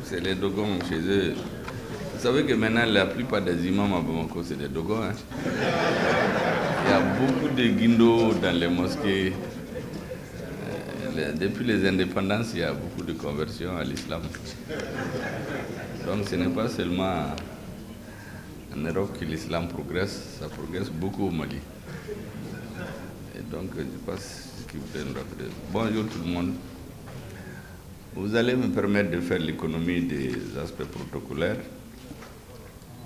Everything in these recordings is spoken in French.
c'est les Dogons chez eux. Vous savez que maintenant, la plupart des imams à Bamako, c'est des Dogons. Hein? Il y a beaucoup de guindos dans les mosquées. Depuis les indépendances, il y a beaucoup de conversions à l'islam. Donc ce n'est pas seulement en Europe que l'islam progresse, ça progresse beaucoup au Mali. Et donc, je ne sais pas ce que vous voulez nous rappeler. Bonjour tout le monde. Vous allez me permettre de faire l'économie des aspects protocolaires,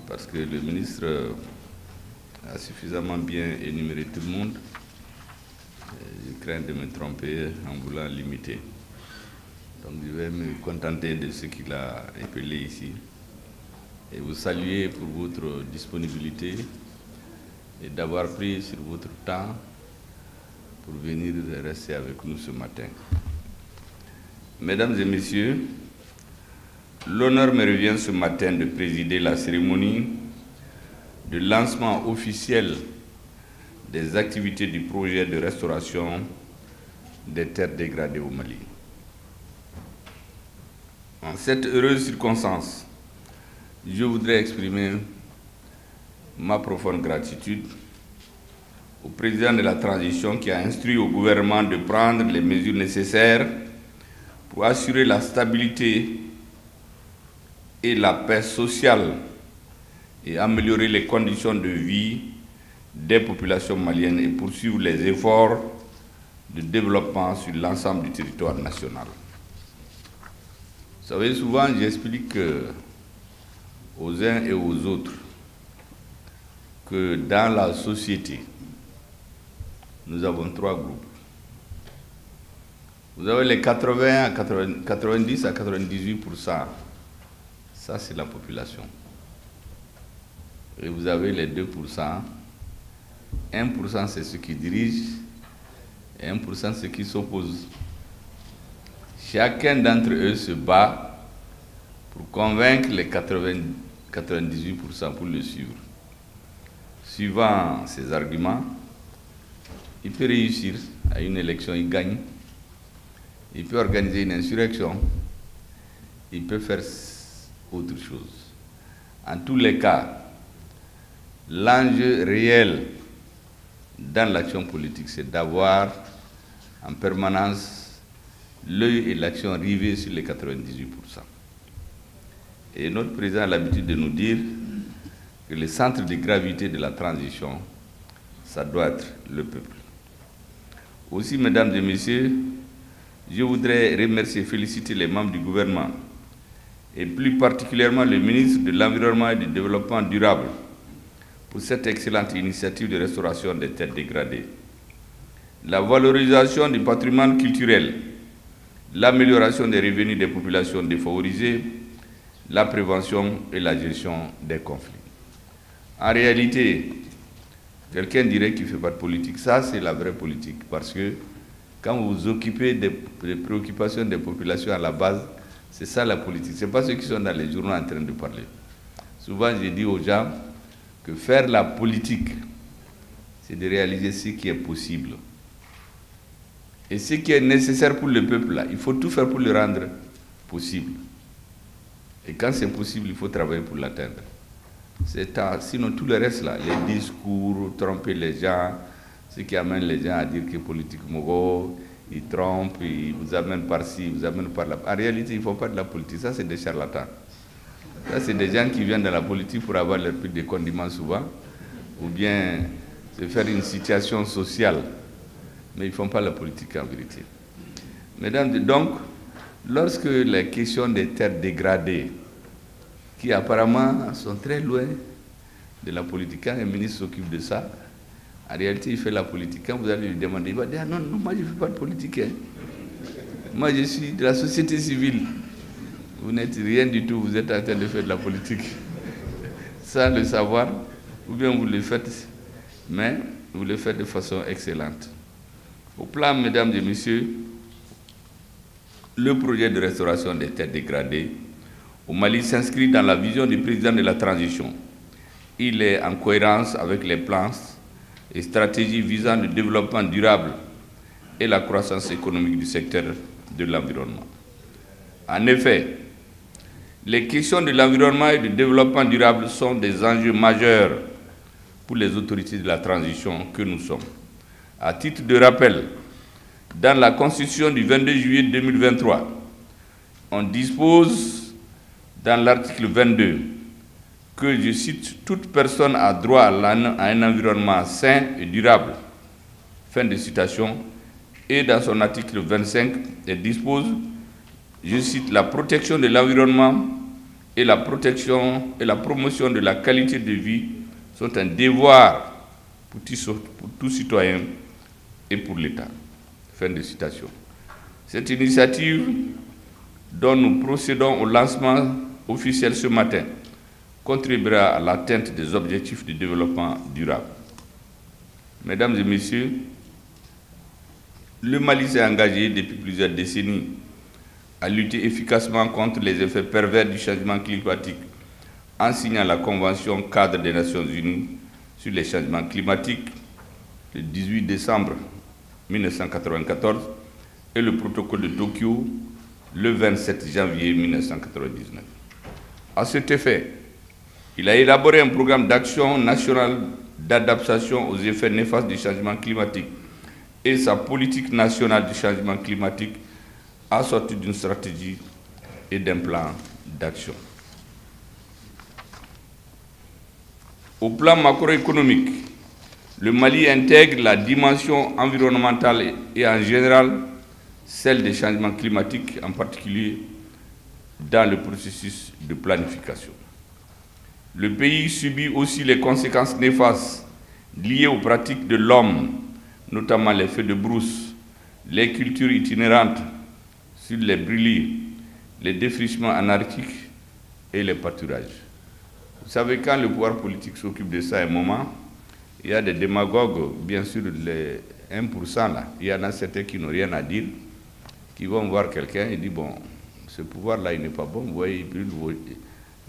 parce que le ministre a suffisamment bien énuméré tout le monde. Je crains de me tromper en voulant limiter. Donc je vais me contenter de ce qu'il a épelé ici et vous saluer pour votre disponibilité et d'avoir pris sur votre temps pour venir rester avec nous ce matin. Mesdames et messieurs, l'honneur me revient ce matin de présider la cérémonie de lancement officiel des activités du projet de restauration des terres dégradées au Mali. En cette heureuse circonstance, je voudrais exprimer ma profonde gratitude au président de la transition qui a instruit au gouvernement de prendre les mesures nécessaires pour assurer la stabilité et la paix sociale et améliorer les conditions de vie des populations maliennes et poursuivre les efforts de développement sur l'ensemble du territoire national. Vous savez, souvent j'explique aux uns et aux autres que dans la société, nous avons trois groupes. Vous avez les 80 à 90 à 98%, ça c'est la population. Et vous avez les 2%, 1% c'est ceux qui dirigent et 1% ceux qui s'opposent. Chacun d'entre eux se bat pour convaincre les 98% pour le suivre. Suivant ses arguments, il peut réussir à une élection, il gagne. Il peut organiser une insurrection. Il peut faire autre chose. En tous les cas, l'enjeu réel dans l'action politique, c'est d'avoir en permanence l'œil et l'action rivés sur les 98%. Et notre président a l'habitude de nous dire que le centre de gravité de la transition, ça doit être le peuple. Aussi, mesdames et messieurs, je voudrais remercier et féliciter les membres du gouvernement et plus particulièrement le ministre de l'Environnement et du Développement durable pour cette excellente initiative de restauration des terres dégradées. La valorisation du patrimoine culturel, l'amélioration des revenus des populations défavorisées, la prévention et la gestion des conflits. En réalité, quelqu'un dirait qu'il ne fait pas de politique. Ça, c'est la vraie politique. Parce que quand vous vous occupez des préoccupations des populations à la base, c'est ça la politique. Ce n'est pas ceux qui sont dans les journaux en train de parler. Souvent, je dis aux gens que faire la politique, c'est de réaliser ce qui est possible. Et ce qui est nécessaire pour le peuple, là, il faut tout faire pour le rendre possible. Et quand c'est possible, il faut travailler pour l'atteindre. Sinon, tout le reste, là, les discours, tromper les gens, ce qui amène les gens à dire que politique mogo, ils trompent, ils vous amènent par-ci, ils vous amènent par-là. En réalité, ils ne font pas de la politique. Ça, c'est des charlatans. Ça, c'est des gens qui viennent dans la politique pour avoir leur prix de condiments souvent, ou bien se faire une situation sociale. Mais ils ne font pas la politique en vérité. Mesdames, donc, lorsque les questions des terres dégradées, qui apparemment sont très loin de la politique, quand un ministre s'occupe de ça, en réalité, il fait la politique. Quand vous allez lui demander, il va dire, non, non, moi je ne fais pas de politique. Hein. Moi je suis de la société civile. Vous n'êtes rien du tout, vous êtes en train de faire de la politique. Sans le savoir, ou bien vous le faites, mais vous le faites de façon excellente. Au plan, mesdames et messieurs, le projet de restauration des terres dégradées au Mali s'inscrit dans la vision du président de la transition. Il est en cohérence avec les plans et stratégies visant le développement durable et la croissance économique du secteur de l'environnement. En effet, les questions de l'environnement et du développement durable sont des enjeux majeurs pour les autorités de la transition que nous sommes. À titre de rappel, dans la Constitution du 22 juillet 2023, on dispose dans l'article 22 que, je cite, « toute personne a droit à un environnement sain et durable ». Fin de citation. Et dans son article 25, elle dispose, je cite, « la protection de l'environnement et la protection et la promotion de la qualité de vie sont un devoir pour tout citoyen et pour l'État ». Fin de citation. Cette initiative dont nous procédons au lancement officiel ce matin contribuera à l'atteinte des objectifs de développement durable. Mesdames et messieurs, le Mali s'est engagé depuis plusieurs décennies à lutter efficacement contre les effets pervers du changement climatique en signant la Convention cadre des Nations Unies sur les changements climatiques le 18 décembre 1994 et le protocole de Tokyo le 27 janvier 1999. À cet effet, il a élaboré un programme d'action national d'adaptation aux effets néfastes du changement climatique et sa politique nationale du changement climatique assortie d'une stratégie et d'un plan d'action. Au plan macroéconomique, le Mali intègre la dimension environnementale et en général celle des changements climatiques, en particulier dans le processus de planification. Le pays subit aussi les conséquences néfastes liées aux pratiques de l'homme, notamment les feux de brousse, les cultures itinérantes sur les brûlis, les défrichements anarchiques et les pâturages. Vous savez, quand le pouvoir politique s'occupe de ça à un moment, il y a des démagogues, bien sûr, les 1% là, il y en a certains qui n'ont rien à dire, qui vont voir quelqu'un et disent, bon, ce pouvoir-là, il n'est pas bon, vous voyez,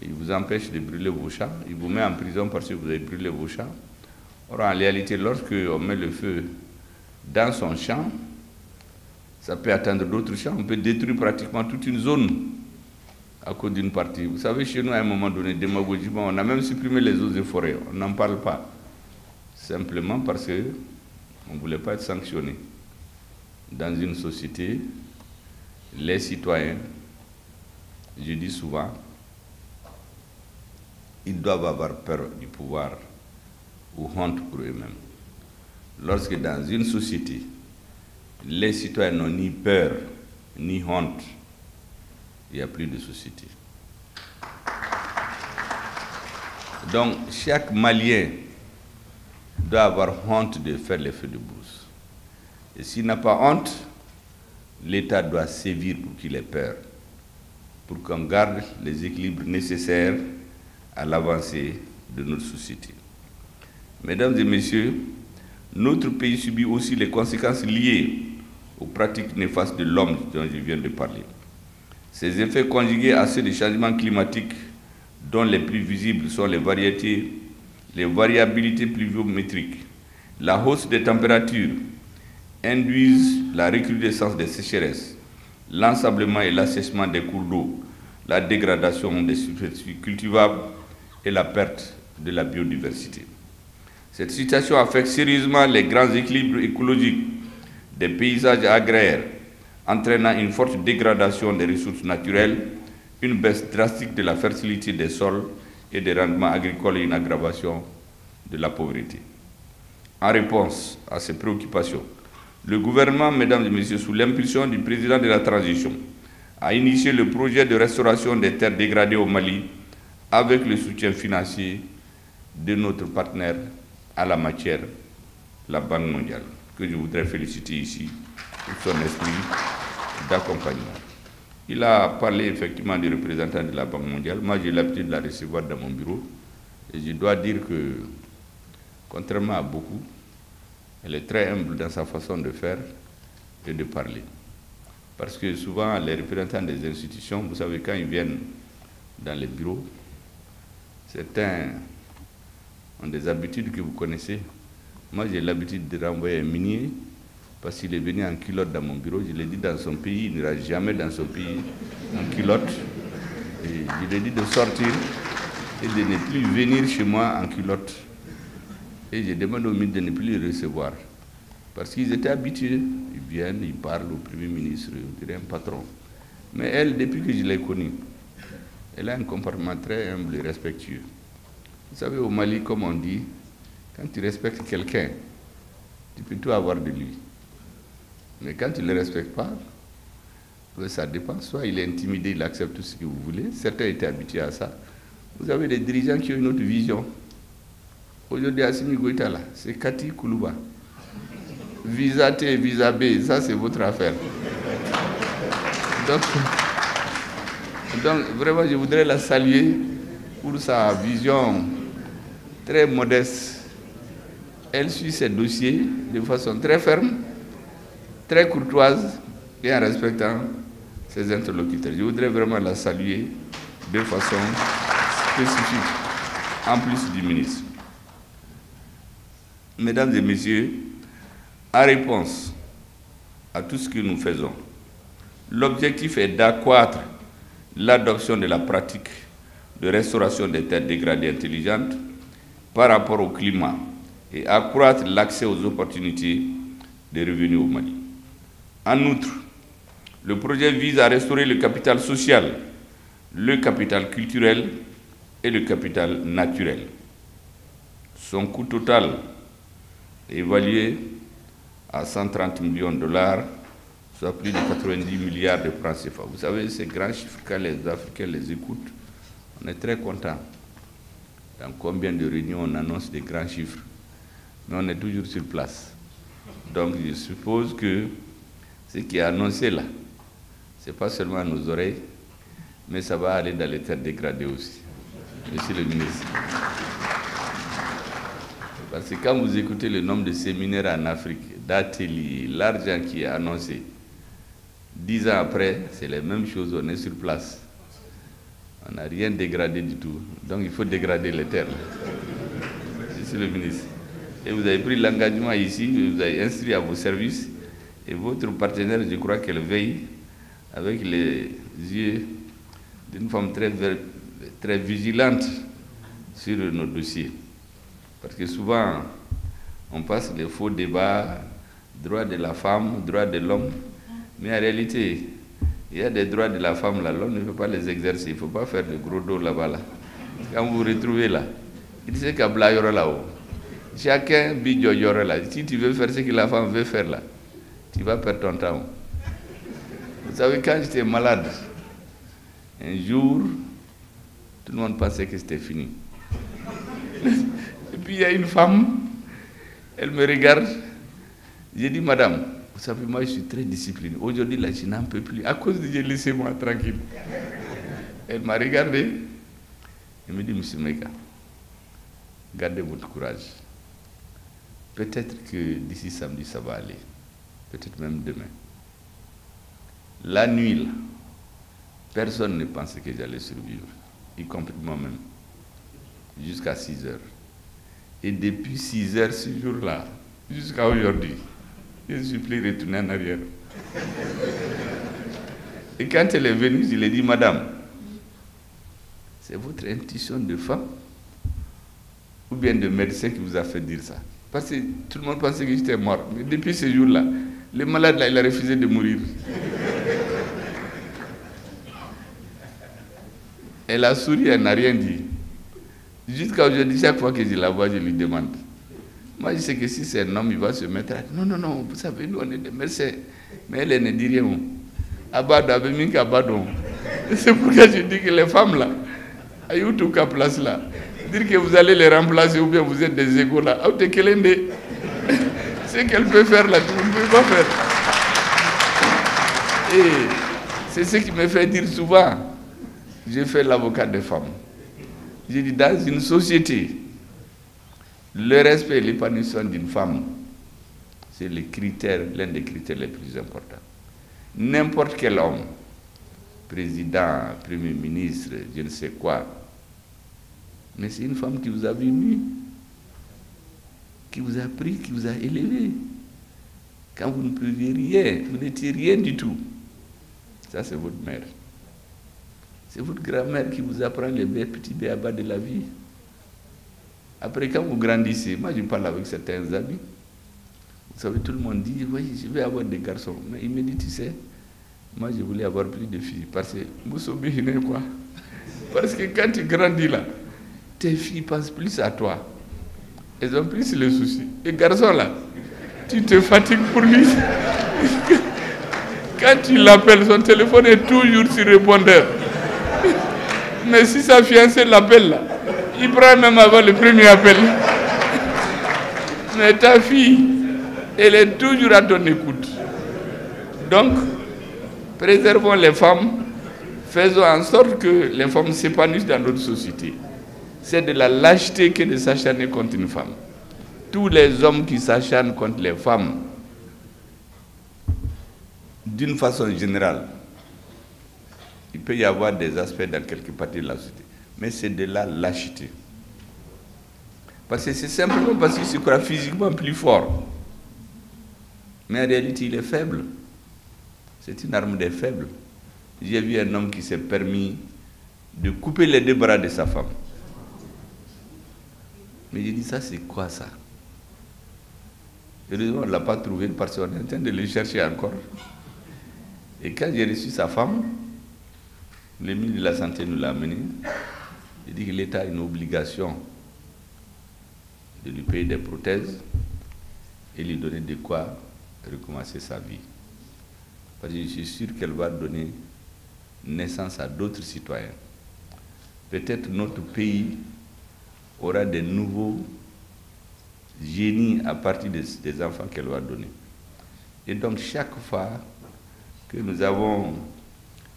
il vous empêche de brûler vos champs, il vous met en prison parce que vous avez brûlé vos champs. Or, en réalité, lorsqu'on met le feu dans son champ, ça peut atteindre d'autres champs, on peut détruire pratiquement toute une zone à cause d'une partie. Vous savez, chez nous, à un moment donné, démagogiquement, on a même supprimé les eaux et forêts, on n'en parle pas, simplement parce qu'on ne voulait pas être sanctionné. Dans une société, les citoyens, je dis souvent, ils doivent avoir peur du pouvoir ou honte pour eux-mêmes. Lorsque dans une société, les citoyens n'ont ni peur ni honte, il n'y a plus de société. Donc, chaque Malien doit avoir honte de faire les feux de brousse. Et s'il n'a pas honte, l'État doit sévir pour qu'il ait peur, pour qu'on garde les équilibres nécessaires à l'avancée de notre société. Mesdames et messieurs, notre pays subit aussi les conséquences liées aux pratiques néfastes de l'homme dont je viens de parler. Ces effets conjugués à ceux des changements climatiques, dont les plus visibles sont les variabilités pluviométriques, la hausse des températures, induisent la recrudescence des sécheresses, l'ensablement et l'assèchement des cours d'eau, la dégradation des superficies cultivables et la perte de la biodiversité. Cette situation affecte sérieusement les grands équilibres écologiques des paysages agraires, entraînant une forte dégradation des ressources naturelles, une baisse drastique de la fertilité des sols et des rendements agricoles et une aggravation de la pauvreté. En réponse à ces préoccupations, le gouvernement, mesdames et messieurs, sous l'impulsion du président de la transition, a initié le projet de restauration des terres dégradées au Mali avec le soutien financier de notre partenaire à la matière, la Banque mondiale, que je voudrais féliciter ici pour son esprit d'accompagnement. Il a parlé effectivement des représentants de la Banque mondiale. Moi, j'ai l'habitude de la recevoir dans mon bureau. Et je dois dire que, contrairement à beaucoup, elle est très humble dans sa façon de faire et de parler. Parce que souvent, les représentants des institutions, vous savez, quand ils viennent dans les bureaux, certains ont des habitudes que vous connaissez. Moi, j'ai l'habitude de renvoyer un minier parce qu'il est venu en culotte dans mon bureau. Je l'ai dit, dans son pays, il n'ira jamais dans son pays en culotte. Et je lui ai dit de sortir et de ne plus venir chez moi en culotte. Et je demande aux ministres de ne plus les recevoir. Parce qu'ils étaient habitués. Ils viennent, ils parlent au Premier ministre, on dirait un patron. Mais elle, depuis que je l'ai connue, elle a un comportement très humble et respectueux. Vous savez, au Mali, comme on dit, quand tu respectes quelqu'un, tu peux tout avoir de lui. Mais quand tu ne le respectes pas, ça dépend. Soit il est intimidé, il accepte tout ce que vous voulez. Certains étaient habitués à ça. Vous avez des dirigeants qui ont une autre vision. Aujourd'hui, Assimi Goïta, là, c'est Kati Koulouba. Visa T, visa B, ça c'est votre affaire. Donc, vraiment, je voudrais la saluer pour sa vision très modeste. Elle suit ses dossiers de façon très ferme, très courtoise et en respectant ses interlocuteurs. Je voudrais vraiment la saluer de façon spécifique, en plus du ministre. Mesdames et messieurs, en réponse à tout ce que nous faisons, l'objectif est d'accroître l'adoption de la pratique de restauration des terres dégradées intelligentes par rapport au climat et accroître l'accès aux opportunités de revenus au Mali. En outre, le projet vise à restaurer le capital social, le capital culturel et le capital naturel. Son coût total est évalué à 130 millions de dollars, soit plus de 90 milliards de francs CFA. Vous savez, ces grands chiffres, quand les Africains les écoutent, on est très contents. Dans combien de réunions on annonce des grands chiffres, mais on est toujours sur place. Donc je suppose que ce qui est annoncé là, ce n'est pas seulement à nos oreilles, mais ça va aller dans les terres dégradées aussi. Monsieur le ministre. Parce que quand vous écoutez le nombre de séminaires en Afrique, d'ateliers, l'argent qui est annoncé, 10 ans après, c'est les mêmes choses, on est sur place. On n'a rien dégradé du tout. Donc il faut dégrader les terres. Monsieur le ministre. Et vous avez pris l'engagement ici, vous avez inscrit à vos services, et votre partenaire, je crois qu'elle veille avec les yeux d'une femme très vigilante sur nos dossiers. Parce que souvent, on passe les faux débats, droits de la femme, droits de l'homme, mais en réalité, il y a des droits de la femme là, l'homme ne peut pas les exercer, il ne faut pas faire de gros dos là-bas. Là. Quand vous vous retrouvez là, il sait qu'à Blayora là-haut, chacun bidjoyora là. Si tu veux faire ce que la femme veut faire là, tu vas perdre ton temps. Vous savez, quand j'étais malade, un jour, tout le monde pensait que c'était fini. Et puis il y a une femme, elle me regarde, j'ai dit, madame, vous savez, moi je suis très discipliné. Aujourd'hui, là, je n'en peux plus. À cause de Dieu, laissez-moi tranquille. Elle m'a regardé. Elle me dit, monsieur Meka, gardez votre courage. Peut-être que d'ici samedi, ça va aller. Peut-être même demain. La nuit, là, personne ne pensait que j'allais survivre, y compris moi-même, jusqu'à 6 heures. Et depuis 6 heures, ce jour-là, jusqu'à aujourd'hui, je ne suis plus retourné en arrière. Et quand elle est venue, je lui ai dit, madame, c'est votre intuition de femme ou bien de médecin qui vous a fait dire ça? Parce que tout le monde pensait que j'étais mort. Mais depuis ce jour-là, le malade, là, il a refusé de mourir. Elle a souri, elle n'a rien dit. Jusqu'à aujourd'hui, chaque fois que je la vois, je lui demande. Moi, je sais que si c'est un homme, il va se mettre à... Non, non, non, vous savez, nous, on est des médecins. Mais elle ne dit rien. C'est pourquoi je dis que les femmes, là, à Youtuka place, là, dire que vous allez les remplacer ou bien vous êtes des égaux, là, ce qu'elle peut faire, là, vous ne pouvez pas faire. Et c'est ce qui me fait dire souvent, j'ai fait l'avocat des femmes. J'ai dit, dans une société, le respect et l'épanouissement d'une femme, c'est l'un des critères les plus importants. N'importe quel homme, président, premier ministre, je ne sais quoi, mais c'est une femme qui vous a vu nu, qui vous a pris, qui vous a élevé. Quand vous ne pouviez rien, vous n'étiez rien du tout. Ça, c'est votre mère. C'est votre grand-mère qui vous apprend les petits béabas de la vie. Après, quand vous grandissez, moi je parle avec certains amis, vous savez, tout le monde dit, oui, je vais avoir des garçons. Mais il me dit, tu sais, moi je voulais avoir plus de filles. Parce que, quoi. Parce que quand tu grandis là, tes filles pensent plus à toi. Elles ont plus le souci. Les garçons là, tu te fatigues pour lui. Quand tu l'appelles, son téléphone est toujours sur répondeur. Mais si sa fiancée l'appelle là, il prend même avant le premier appel. Mais ta fille, elle est toujours à ton écoute. Donc, préservons les femmes, faisons en sorte que les femmes s'épanouissent dans notre société. C'est de la lâcheté que de s'acharner contre une femme. Tous les hommes qui s'acharnent contre les femmes, d'une façon générale, il peut y avoir des aspects dans quelques parties de la société, mais c'est de la lâcheté. Parce que c'est simplement parce qu'il se croit physiquement plus fort. Mais en réalité, il est faible. C'est une arme des faibles. J'ai vu un homme qui s'est permis de couper les deux bras de sa femme. Mais j'ai dit, ça c'est quoi ça? Heureusement, on ne l'a pas trouvé parce qu'on est en train de le chercher encore. Et quand j'ai reçu sa femme, le ministre de la Santé nous l'a amené. Il dit que l'État a une obligation de lui payer des prothèses et lui donner de quoi recommencer sa vie. Parce que je suis sûr qu'elle va donner naissance à d'autres citoyens. Peut-être notre pays aura des nouveaux génies à partir des enfants qu'elle va donner. Et donc chaque fois que nous avons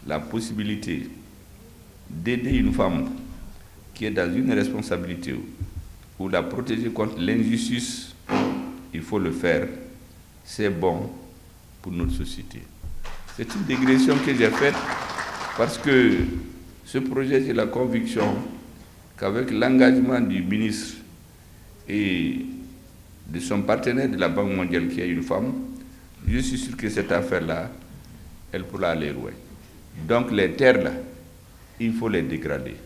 la possibilité d'aider une femme qui est dans une responsabilité ou la protéger contre l'injustice, il faut le faire. C'est bon pour notre société. C'est une digression que j'ai faite parce que ce projet, j'ai la conviction qu'avec l'engagement du ministre et de son partenaire de la Banque mondiale qui est une femme, je suis sûr que cette affaire-là, elle pourra aller loin. Donc les terres là, il faut les dégrader.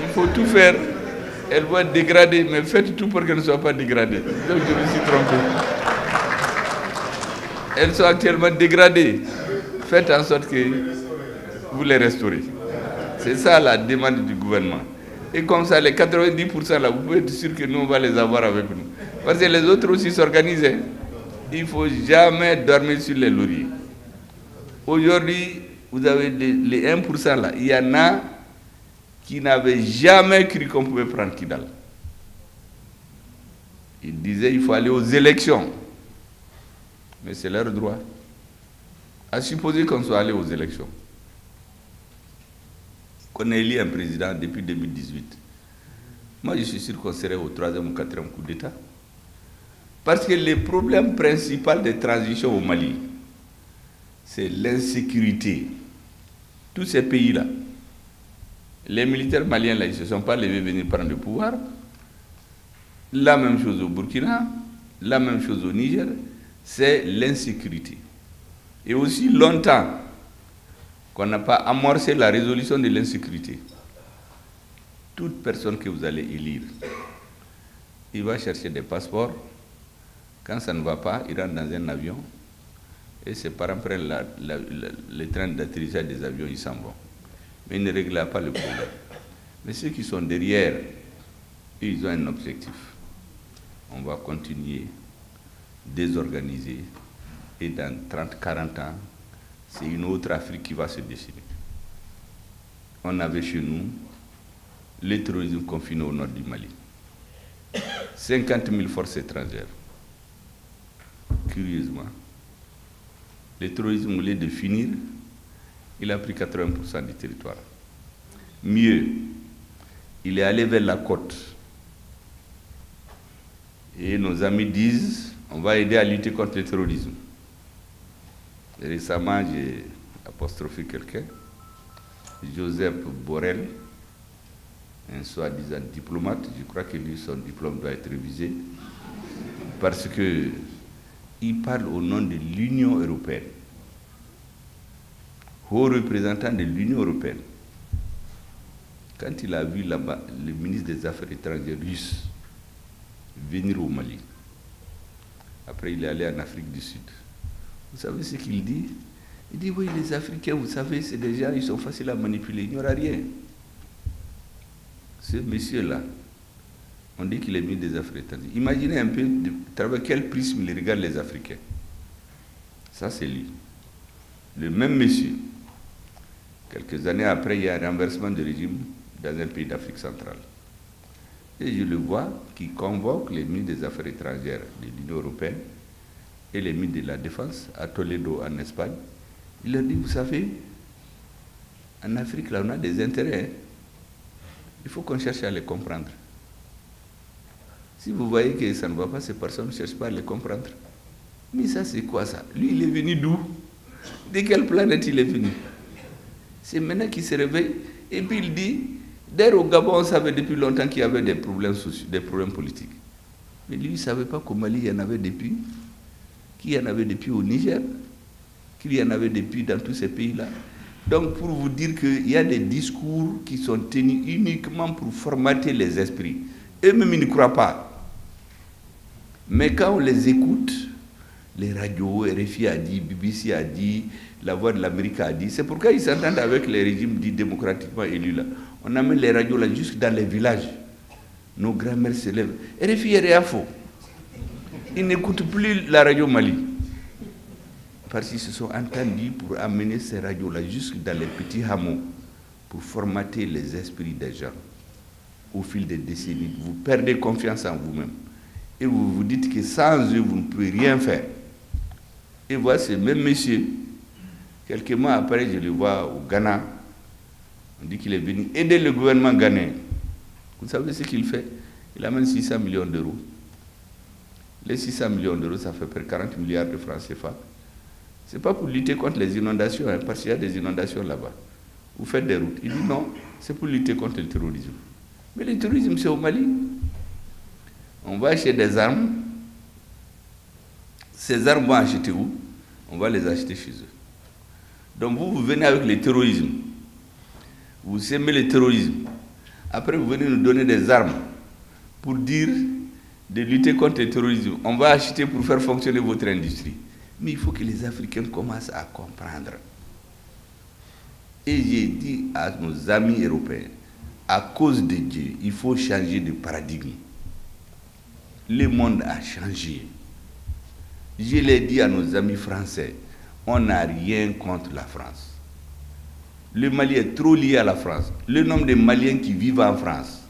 Il faut tout faire. Elles vont être dégradées, mais faites tout pour qu'elles ne soient pas dégradées. Donc je me suis trompé. Elles sont actuellement dégradées. Faites en sorte que vous les restaurez. C'est ça la demande du gouvernement. Et comme ça, les 90% là, vous pouvez être sûr que nous, on va les avoir avec nous. Parce que les autres aussi s'organisent. Il ne faut jamais dormir sur les lauriers. Aujourd'hui, vous avez les 1% là. Il y en a qui n'avaient jamais cru qu'on pouvait prendre Kidal. Ils disaient qu'il faut aller aux élections. Mais c'est leur droit. À supposer qu'on soit allé aux élections. Qu'on ait élu un président depuis 2018. Moi, je suis sûr qu'on serait au 3e ou 4e coup d'État. Parce que le problème principal des transitions au Mali, c'est l'insécurité. Tous ces pays-là, les militaires maliens, là, ils ne se sont pas levés venir prendre le pouvoir. La même chose au Burkina, la même chose au Niger, c'est l'insécurité. Et aussi longtemps qu'on n'a pas amorcé la résolution de l'insécurité. Toute personne que vous allez élire, il va chercher des passeports. Quand ça ne va pas, il rentre dans un avion et ses parents prennent le train d'atterrissage des avions, ils s'en vont. Mais ils ne règlent pas le problème. Mais ceux qui sont derrière, ils ont un objectif. On va continuer, désorganiser, et dans 30-40 ans, c'est une autre Afrique qui va se dessiner. On avait chez nous le terrorisme confiné au nord du Mali. 50 000 forces étrangères. Curieusement, le terrorisme, au lieu de finir, il a pris 80% du territoire. Mieux, il est allé vers la côte. Et nos amis disent, on va aider à lutter contre le terrorisme. Et récemment, j'ai apostrophé quelqu'un, Joseph Borrell, un soi-disant diplomate. Je crois que lui, son diplôme doit être révisé. Parce que il parle au nom de l'Union européenne. Haut représentant de l'Union européenne. Quand il a vu là-bas le ministre des Affaires étrangères russe venir au Mali, après il est allé en Afrique du Sud. Vous savez ce qu'il dit? Il dit, oui, les Africains, vous savez, c'est des gens, ils sont faciles à manipuler, il n'y aura rien. Ce monsieur-là, on dit qu'il est ministre des Affaires étrangères. Imaginez un peu de travers quel prisme il regarde les Africains. Ça, c'est lui. Le même monsieur. Quelques années après, il y a un renversement de régime dans un pays d'Afrique centrale. Et je le vois qui convoque les ministres des Affaires étrangères de l'Union européenne et les ministres de la Défense à Toledo, en Espagne. Il leur dit, vous savez, en Afrique, là, on a des intérêts. Il faut qu'on cherche à les comprendre. Si vous voyez que ça ne va pas, ces personnes ne cherchent pas à les comprendre. Mais ça, c'est quoi ça? Lui, il est venu d'où? De quelle planète il est venu? C'est maintenant qu'il se réveille. Et puis il dit, d'ailleurs au Gabon, on savait depuis longtemps qu'il y avait des problèmes sociaux, des problèmes politiques. Mais lui, il ne savait pas qu'au Mali, il y en avait depuis, qu'il y en avait depuis au Niger, qu'il y en avait depuis dans tous ces pays-là. Donc, pour vous dire qu'il y a des discours qui sont tenus uniquement pour formater les esprits. Eux-mêmes, ils ne croient pas. Mais quand on les écoute, les radios, RFI a dit, BBC a dit, La Voix de l'Amérique a dit, c'est pourquoi ils s'entendent avec les régimes dits démocratiquement élus là. On amène les radios là jusque dans les villages. Nos grands-mères se lèvent. RFI est réafo. Ils n'écoutent plus la radio Mali. Parce qu'ils se sont entendus pour amener ces radios-là jusque dans les petits hameaux pour formater les esprits des gens. Au fil des décennies, vous perdez confiance en vous-même. Et vous vous dites que sans eux, vous ne pouvez rien faire. Et voilà ce même monsieur, quelques mois après, je le vois au Ghana. On dit qu'il est venu aider le gouvernement ghanéen. Vous savez ce qu'il fait? Il amène 600 millions d'euros. Les 600 millions d'euros, ça fait près de 40 milliards de francs CFA. Ce n'est pas pour lutter contre les inondations, hein, parce qu'il y a des inondations là-bas. Vous faites des routes. Il dit non, c'est pour lutter contre le terrorisme. Mais le terrorisme, c'est au Mali. On va acheter des armes. Ces armes vont acheter où? On va les acheter chez eux. Donc vous venez avec le terrorisme. Vous aimez le terrorisme. Après, vous venez nous donner des armes pour dire de lutter contre le terrorisme. On va acheter pour faire fonctionner votre industrie. Mais il faut que les Africains commencent à comprendre. Et j'ai dit à nos amis européens, à cause de Dieu, il faut changer de paradigme. Le monde a changé. Je l'ai dit à nos amis français, on n'a rien contre la France. Le Mali est trop lié à la France. Le nombre de Maliens qui vivent en France,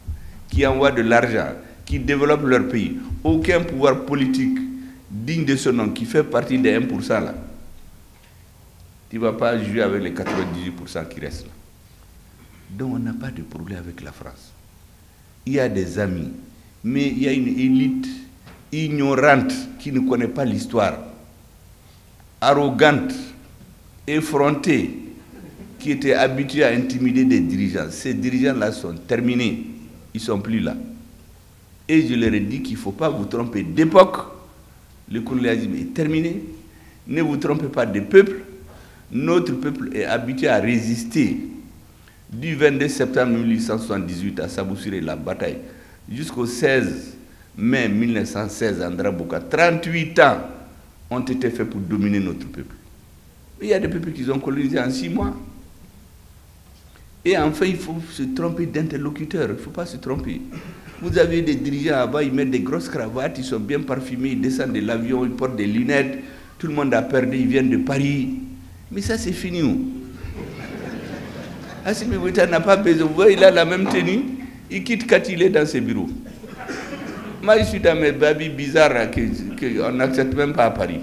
qui envoient de l'argent, qui développent leur pays, aucun pouvoir politique digne de ce nom, qui fait partie des 1% là, tu ne vas pas jouer avec les 98% qui restent là. Donc on n'a pas de problème avec la France. Il y a des amis, mais il y a une élite ignorante qui ne connaît pas l'histoire, arrogante, effrontée, qui était habituée à intimider des dirigeants. Ces dirigeants-là sont terminés, ils ne sont plus là. Et je leur ai dit qu'il ne faut pas vous tromper d'époque. Le colonialisme est terminé. Ne vous trompez pas de peuple. Notre peuple est habitué à résister. Du 22 septembre 1878 à Saboussiré, la bataille, jusqu'au 16 mai 1916 à Ndrabouka, 38 ans ont été faits pour dominer notre peuple. Mais il y a des peuples qui ont colonisé en 6 mois. Et enfin, il faut se tromper d'interlocuteur. Il ne faut pas se tromper. Vous avez des dirigeants avant, ils mettent des grosses cravates, ils sont bien parfumés, ils descendent de l'avion, ils portent des lunettes, tout le monde a perdu, ils viennent de Paris. Mais ça, c'est fini. Assimi Goïta n'a pas besoin. Vous voyez, il a la même tenue, il quitte quand il est dans ses bureaux. Moi, je suis dans mes babys bizarres qu'on n'accepte même pas à Paris.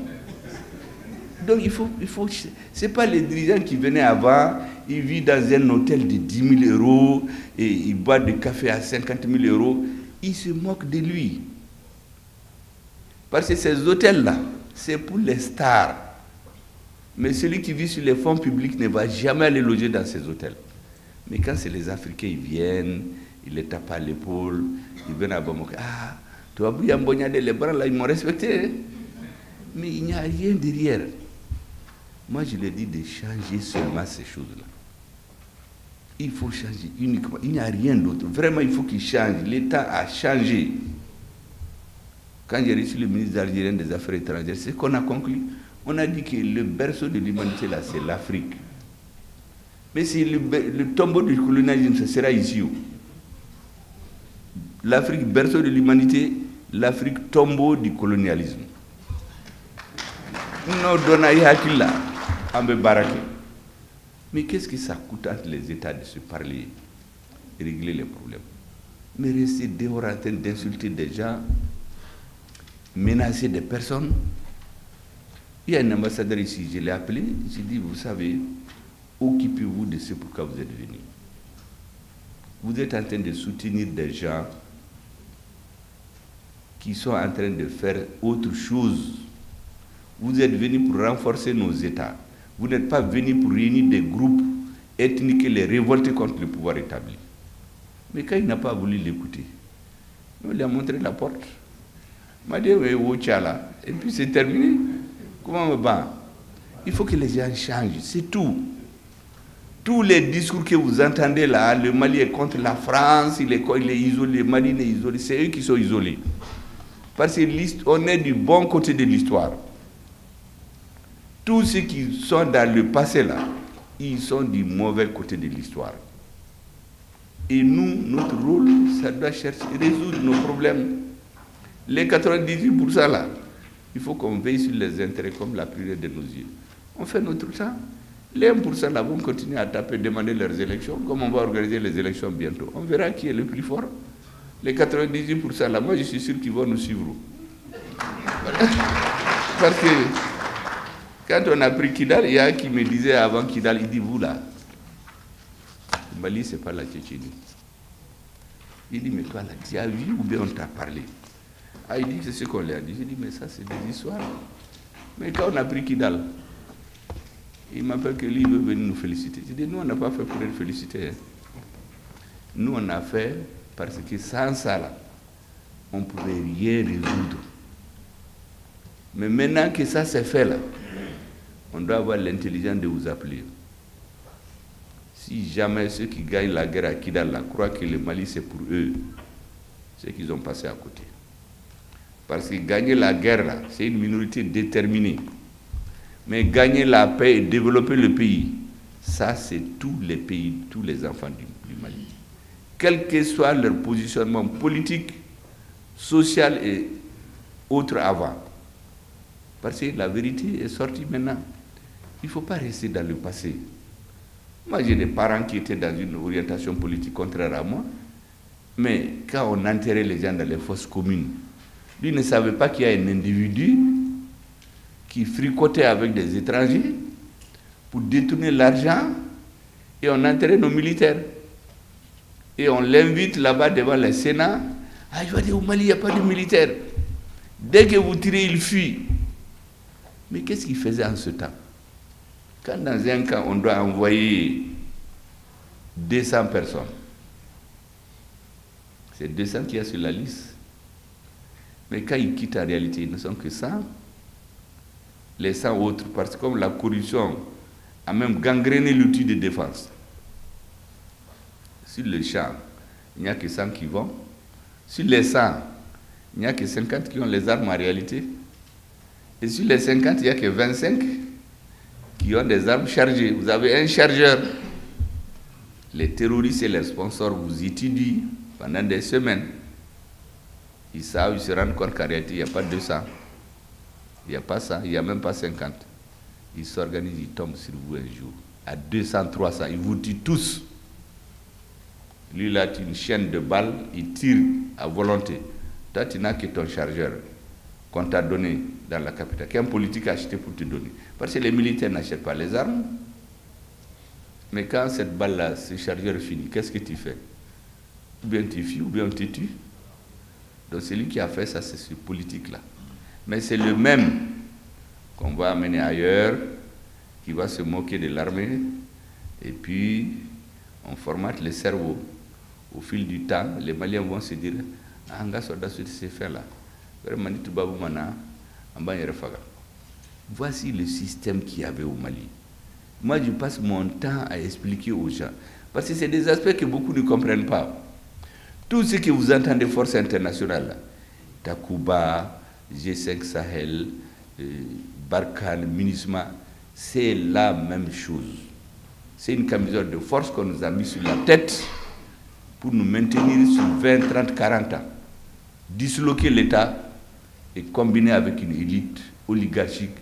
Donc, il faut ce n'est pas les dirigeants qui venaient avant, ils vivent dans un hôtel de 10 000 euros et ils boivent du café à 50 000 euros. Ils se moquent de lui. Parce que ces hôtels-là, c'est pour les stars. Mais celui qui vit sur les fonds publics ne va jamais aller loger dans ces hôtels. Mais quand c'est les Africains, ils viennent, ils les tapent à l'épaule, ils viennent à Bamako. Ah, tu vois, les bras là, ils m'ont respecté. Mais il n'y a rien derrière. Moi, je leur dis de changer seulement ces choses-là. Il faut changer uniquement. Il n'y a rien d'autre. Vraiment, il faut qu'il change. L'État a changé. Quand j'ai reçu le ministre algérien des Affaires étrangères, c'est ce qu'on a conclu. On a dit que le berceau de l'humanité, là, c'est l'Afrique. Mais c'est le tombeau du colonialisme, ça sera ici. L'Afrique, berceau de l'humanité, l'Afrique, tombeau du colonialisme. Nous donnons là, en baraqué. Mais qu'est-ce que ça coûte entre les États de se parler et régler les problèmes? Mais rester dehors en train d'insulter des gens, menacer des personnes. Il y a un ambassadeur ici, je l'ai appelé, j'ai dit, vous savez, occupez-vous de ce pourquoi vous êtes venu. Vous êtes en train de soutenir des gens qui sont en train de faire autre chose. Vous êtes venus pour renforcer nos États. Vous n'êtes pas venus pour réunir des groupes ethniques et les révolter contre le pouvoir établi. Mais quand il n'a pas voulu l'écouter, on lui a montré la porte. Il m'a dit, oui, là. Et puis c'est terminé. Comment on va? Il faut que les gens changent, c'est tout. Tous les discours que vous entendez là, le Mali est contre la France, il est isolé, le Mali est isolé, c'est eux qui sont isolés. Parce qu'on est du bon côté de l'histoire. Tous ceux qui sont dans le passé là, ils sont du mauvais côté de l'histoire. Et nous, notre rôle, ça doit chercher à résoudre nos problèmes. Les 98% là, il faut qu'on veille sur les intérêts comme la prière de nos yeux. On fait notre temps. Les 1% là vont continuer à taper, demander leurs élections, comme on va organiser les élections bientôt. On verra qui est le plus fort. Les 98% là, moi je suis sûr qu'ils vont nous suivre. Parce que quand on a pris Kidal, il y a un qui me disait avant Kidal, il dit, vous là, le Mali, ce n'est pas la Tchétchénie. Il dit, mais toi là, tu as vu ou bien on t'a parlé? Ah, il dit, c'est ce qu'on lui a dit. J'ai dit, mais ça, c'est des histoires. Mais quand on a pris Kidal, il m'appelle que lui, il veut venir nous féliciter. J'ai dit, nous, on n'a pas fait pour être féliciter. Hein. Nous, on a fait parce que sans ça, là, on ne pouvait rien résoudre. Mais maintenant que ça s'est fait, là, on doit avoir l'intelligence de vous appeler. Si jamais ceux qui gagnent la guerre à Kidal là, croient que le Mali, c'est pour eux, c'est qu'ils ont passé à côté. Parce que gagner la guerre, là, c'est une minorité déterminée. Mais gagner la paix et développer le pays, ça, c'est tous les pays, tous les enfants du Mali. Quel que soit leur positionnement politique, social et autre avant. Parce que la vérité est sortie maintenant. Il ne faut pas rester dans le passé. Moi, j'ai des parents qui étaient dans une orientation politique contraire à moi, mais quand on enterrait les gens dans les fosses communes, lui ne savait pas qu'il y a un individu qui fricotait avec des étrangers pour détourner l'argent et on enterrait nos militaires. Et on l'invite là-bas devant le Sénat. Ah, il va dire au Mali, il n'y a pas de militaires. Dès que vous tirez, il fuit. Mais qu'est-ce qu'il faisait en ce temps? Quand dans un camp, on doit envoyer 200 personnes, c'est 200 qu'il y a sur la liste. Mais quand ils quittent en réalité, ils ne sont que 100. Les 100 autres, parce que comme la corruption a même gangréné l'outil de défense. Sur le champ, il n'y a que 100 qui vont. Sur les 100, il n'y a que 50 qui ont les armes en réalité. Et sur les 50, il n'y a que 25 qui ont des armes chargées. Vous avez un chargeur. Les terroristes et les sponsors vous étudient pendant des semaines. Ils savent, ils se rendent compte qu'en réalité, il n'y a pas 200. Il n'y a pas ça, il n'y a même pas 50. Ils s'organisent, ils tombent sur vous un jour. À 200, 300, ils vous tuent tous. Lui, là, tu as une chaîne de balles, il tire à volonté. Toi, tu n'as que ton chargeur qu'on t'a donné dans la capitale, qu'un politique a acheté pour te donner. Parce que les militaires n'achètent pas les armes. Mais quand cette balle-là, ce chargeur finit, qu'est-ce que tu fais? Ou bien tu fuis, ou bien on te tue. Donc celui qui a fait ça, c'est ce politique-là. Mais c'est le même qu'on va amener ailleurs, qui va se moquer de l'armée, et puis on formate le cerveau. Au fil du temps, les Maliens vont se dire, ah, on va se faire là. Vraiment, tu vas vous mana, on va y refaire. voici le système qu'il y avait au Mali. Moi, je passe mon temps à expliquer aux gens, parce que c'est des aspects que beaucoup ne comprennent pas. Tout ce que vous entendez, force internationale, Takuba, G5 Sahel, Barkhane, MINUSMA, c'est la même chose. C'est une camisole de force qu'on nous a mis sur la tête pour nous maintenir sur 20, 30, 40 ans. Disloquer l'État et combiner avec une élite oligarchique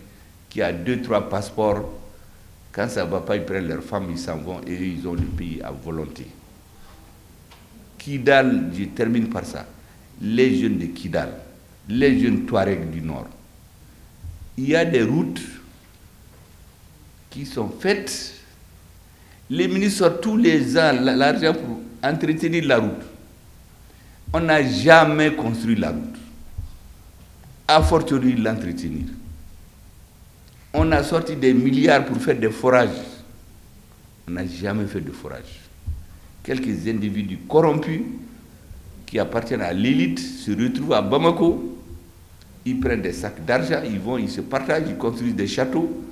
qui a 2, 3 passeports. Quand ça ne va pas, ils prennent leurs femmes, ils s'en vont et ils ont le pays à volonté. Kidal, je termine par ça. Les jeunes de Kidal, les jeunes Touaregs du Nord, il y a des routes qui sont faites. Les ministres sortent tous les ans l'argent pour entretenir la route. On n'a jamais construit la route. A fortiori l'entretenir. On a sorti des milliards pour faire des forages. On n'a jamais fait de forage. Quelques individus corrompus qui appartiennent à l'élite se retrouvent à Bamako. Ils prennent des sacs d'argent, ils se partagent, ils construisent des châteaux.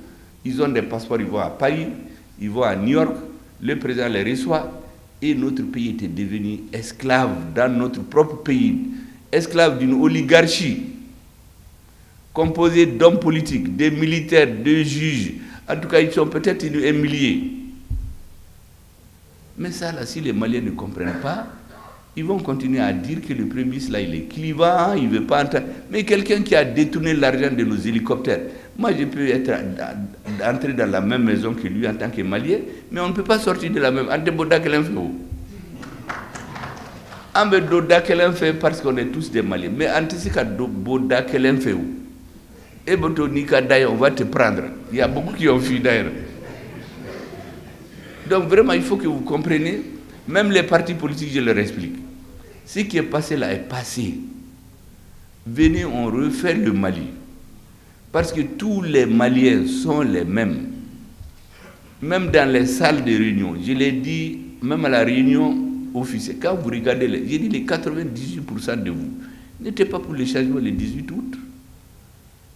Ils ont des passeports, ils vont à Paris, ils vont à New York. Le président les reçoit et notre pays était devenu esclave dans notre propre pays, esclave d'une oligarchie composée d'hommes politiques, de militaires, de juges. En tout cas, ils sont peut-être un millier. Mais ça, là, si les Maliens ne comprennent pas, ils vont continuer à dire que le Premier ministre, là, il est clivant, il ne veut pas entendre. Mais quelqu'un qui a détourné l'argent de nos hélicoptères, moi, je peux entrer dans la même maison que lui en tant que Malien, mais on ne peut pas sortir de la même. Ante Boda Kelen fait où? Ambe Doda Kelen fait parce qu'on est tous des Maliens. Mais Ante Sika Boda Kelen fait où? Et Boto Nika d'ailleurs, on va te prendre. Il y a beaucoup qui ont fui d'ailleurs. Donc vraiment, il faut que vous compreniez, même les partis politiques, je leur explique. Ce qui est passé là est passé. Venez, on refait le Mali. Parce que tous les Maliens sont les mêmes. Même dans les salles de réunion, je l'ai dit, même à la réunion officielle, quand vous regardez, j'ai dit les 98% de vous n'étaient pas pour le changement le 18 août.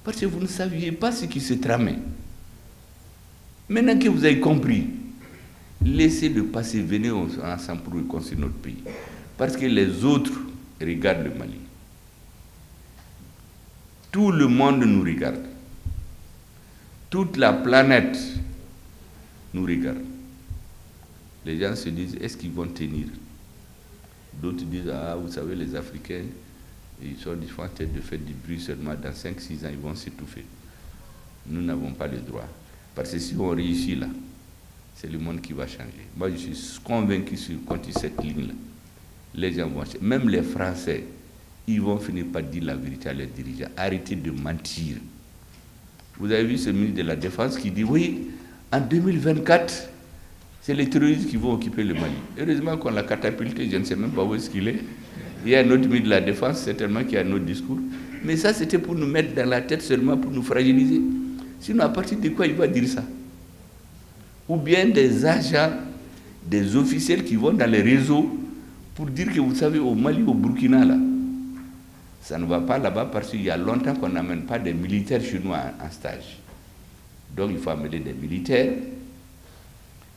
Parce que vous ne saviez pas ce qui se tramait. Maintenant que vous avez compris, laissez le passé, venez ensemble pour reconstruire notre pays. Parce que les autres regardent le Mali. Tout le monde nous regarde. Toute la planète nous regarde. Les gens se disent, est-ce qu'ils vont tenir? D'autres disent, ah, vous savez, les Africains, ils sont en train de faire du bruit seulement. Dans 5-6 ans, ils vont s'étouffer. Nous n'avons pas le droit. Parce que si on réussit là, c'est le monde qui va changer. Moi, je suis convaincu sur cette ligne-là. Les gens vont changer. Même les Français, ils vont finir par dire la vérité à leurs dirigeants. Arrêtez de mentir. Vous avez vu ce ministre de la Défense qui dit, oui, en 2024, c'est les terroristes qui vont occuper le Mali. Heureusement qu'on l'a catapulté, je ne sais même pas où est-ce qu'il est. Il y a un autre ministre de la Défense, certainement, qui a un autre discours. Mais ça, c'était pour nous mettre dans la tête seulement, pour nous fragiliser. Sinon, à partir de quoi il va dire ça? Ou bien des agents, des officiels qui vont dans les réseaux pour dire que vous savez, au Mali, au Burkina, là, ça ne va pas là-bas parce qu'il y a longtemps qu'on n'amène pas des militaires chinois en stage. Donc il faut amener des militaires.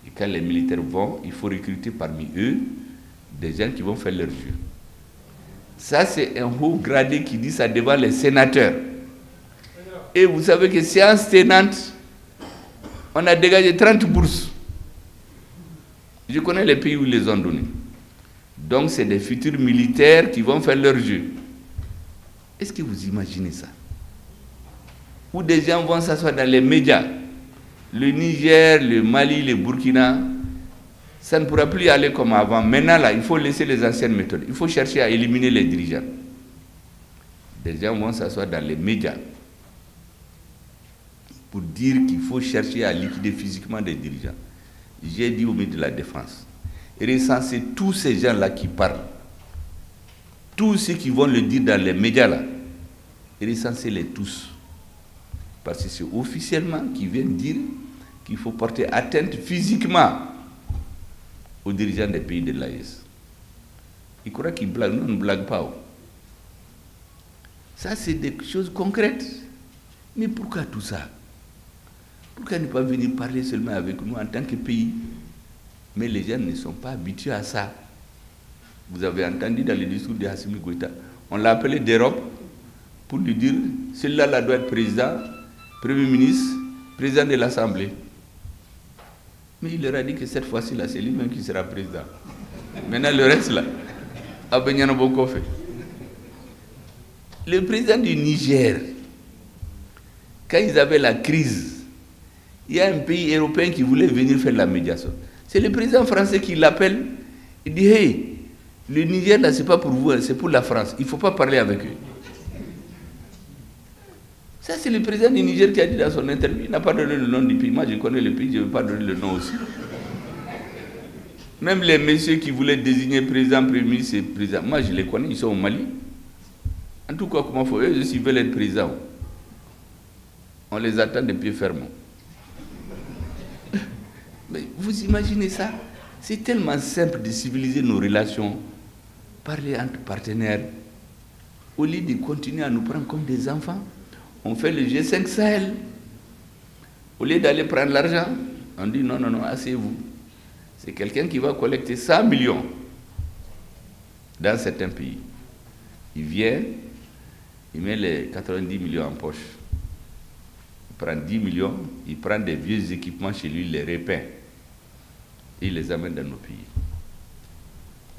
Et quand les militaires vont, il faut recruter parmi eux des gens qui vont faire leur jeu. Ça, c'est un haut gradé qui dit ça devant les sénateurs. Et vous savez que séance tenante, on a dégagé 30 bourses. Je connais les pays où ils les ont donnés. Donc c'est des futurs militaires qui vont faire leur jeu. Est-ce que vous imaginez ça? Où des gens vont s'asseoir dans les médias, le Niger, le Mali, le Burkina, ça ne pourra plus aller comme avant. Maintenant, là, il faut laisser les anciennes méthodes. Il faut chercher à éliminer les dirigeants. Des gens vont s'asseoir dans les médias pour dire qu'il faut chercher à liquider physiquement des dirigeants. J'ai dit au ministre de la Défense, recenser tous ces gens-là qui parlent, tous ceux qui vont le dire dans les médias là, recensez-les tous. Parce que c'est officiellement qu'ils viennent dire qu'il faut porter atteinte physiquement aux dirigeants des pays de l'AES. Ils croient qu'ils blaguent, nous on ne blague pas. Ça c'est des choses concrètes. Mais pourquoi tout ça? Pourquoi ne pas venir parler seulement avec nous en tant que pays? Mais les gens ne sont pas habitués à ça. Vous avez entendu dans le discours de Assimi Goïta, on l'a appelé d'Europe pour lui dire, celui-là doit être président, Premier ministre, président de l'Assemblée. Mais il leur a dit que cette fois-ci, là, c'est lui-même qui sera président. Maintenant, le reste, là, Abenyana Bokofe. Le président du Niger, quand ils avaient la crise, il y a un pays européen qui voulait venir faire la médiation. C'est le président français qui l'appelle. Il dit, hey, le Niger, là, ce n'est pas pour vous, c'est pour la France. Il ne faut pas parler avec eux. Ça, c'est le président du Niger qui a dit dans son interview. Il n'a pas donné le nom du pays. Moi, je connais le pays, je ne veux pas donner le nom aussi. Même les messieurs qui voulaient désigner président, premier ministre et président, moi, je les connais, ils sont au Mali. En tout cas, comment faut eux aussi veulent être présidents. On les attend de pied ferme. Mais vous imaginez ça? C'est tellement simple de civiliser nos relations, parler entre partenaires, au lieu de continuer à nous prendre comme des enfants. On fait le G5 Sahel. Au lieu d'aller prendre l'argent, on dit non, non, non, asseyez-vous. C'est quelqu'un qui va collecter 100 millions dans certains pays. Il vient, il met les 90 millions en poche. Il prend 10 millions, il prend des vieux équipements chez lui, il les repeint. Et il les amène dans nos pays.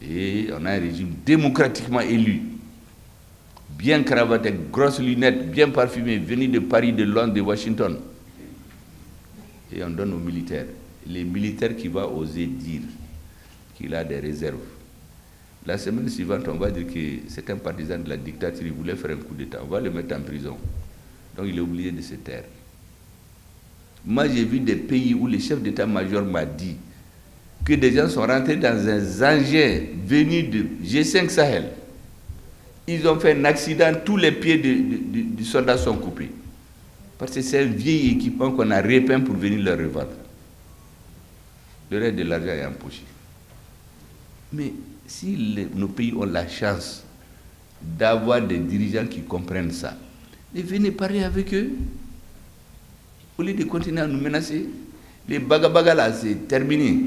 Et on a un régime démocratiquement élu, bien cravaté, grosses lunettes, bien parfumé, venu de Paris, de Londres, de Washington. Et on donne aux militaires. Les militaires qui vont oser dire qu'il a des réserves. La semaine suivante, on va dire que c'est un partisan de la dictature, il voulait faire un coup d'État. On va le mettre en prison. Donc il est obligé de se taire. Moi, j'ai vu des pays où le chef d'état-major m'a dit que des gens sont rentrés dans un engin venu de G5 Sahel. Ils ont fait un accident, tous les pieds du soldat sont coupés. Parce que c'est un vieil équipement qu'on a repeint pour venir leur revendre. Le reste de l'argent est empoché. Mais si nos pays ont la chance d'avoir des dirigeants qui comprennent ça, et venez parler avec eux, au lieu de continuer à nous menacer. Les bagabaga là, c'est terminé.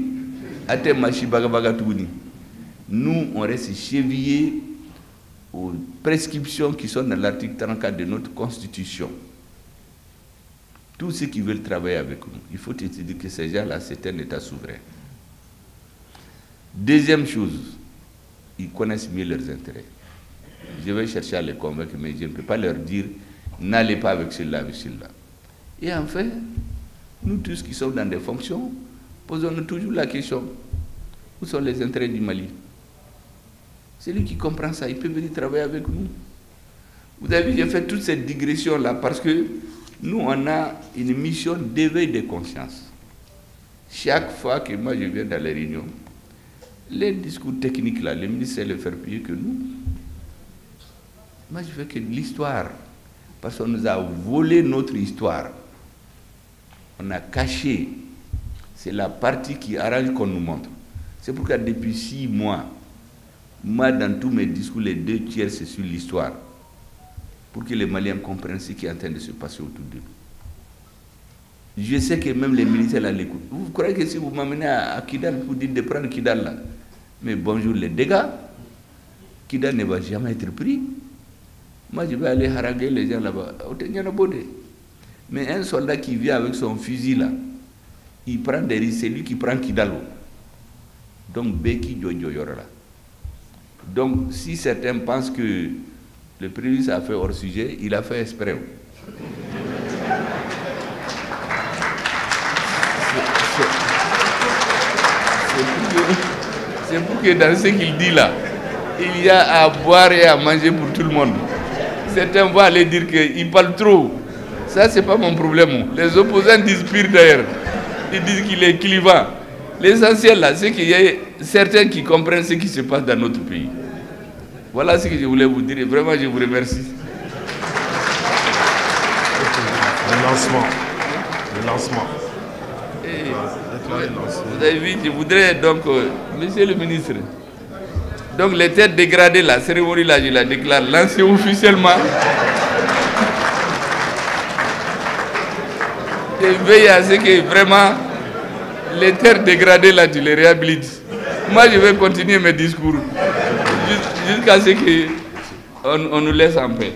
Nous, on reste chevillés aux prescriptions qui sont dans l'article 34 de notre Constitution. Tous ceux qui veulent travailler avec nous, il faut te dire que ces gens-là, c'est un État souverain. Deuxième chose, ils connaissent mieux leurs intérêts. Je vais chercher à les convaincre, mais je ne peux pas leur dire, n'allez pas avec celui-là, avec celui-là. Et enfin, nous tous qui sommes dans des fonctions, posons-nous toujours la question, où sont les intérêts du Mali? Celui qui comprend ça, il peut venir travailler avec nous. Vous avez vu, j'ai fait toute cette digression-là parce que nous, on a une mission d'éveil de conscience. Chaque fois que moi je viens dans les réunions, les discours techniques là, le ministre sait le faire mieux que nous. Moi je veux que l'histoire, parce qu'on nous a volé notre histoire, on a caché, c'est la partie qui arrange qu'on nous montre. C'est pourquoi depuis 6 mois, moi dans tous mes discours, les 2 tiers c'est sur l'histoire. Pour que les Maliens comprennent ce qui est en train de se passer autour d'eux. Je sais que même les militaires là l'écoutent. Vous croyez que si vous m'amenez à Kidal, vous dites de prendre Kidal là, mais bonjour les dégâts, Kidal ne va jamais être pris. Moi je vais aller haranguer les gens là-bas. Mais un soldat qui vient avec son fusil là, il prend des risques, c'est lui qui prend Kidal. Donc Beki Jojo Yorala. Donc si certains pensent que le président a fait hors sujet, il a fait exprès. C'est pour que dans ce qu'il dit là, il y a à boire et à manger pour tout le monde. Certains vont aller dire qu'il parle trop. Ça, c'est pas mon problème. Les opposants disent pire d'ailleurs. Ils disent qu'il est clivant. L'essentiel là, c'est qu'il y a certains qui comprennent ce qui se passe dans notre pays. Voilà ce que je voulais vous dire et vraiment je vous remercie. Le lancement. Vous avez vu, je voudrais donc, monsieur le ministre, donc les têtes dégradées, la cérémonie là, je la déclare lancée officiellement. veiller à ce que vraiment les terres dégradées là, tu les réhabilites. Moi, je vais continuer mes discours jusqu'à ce qu'on nous laisse en paix.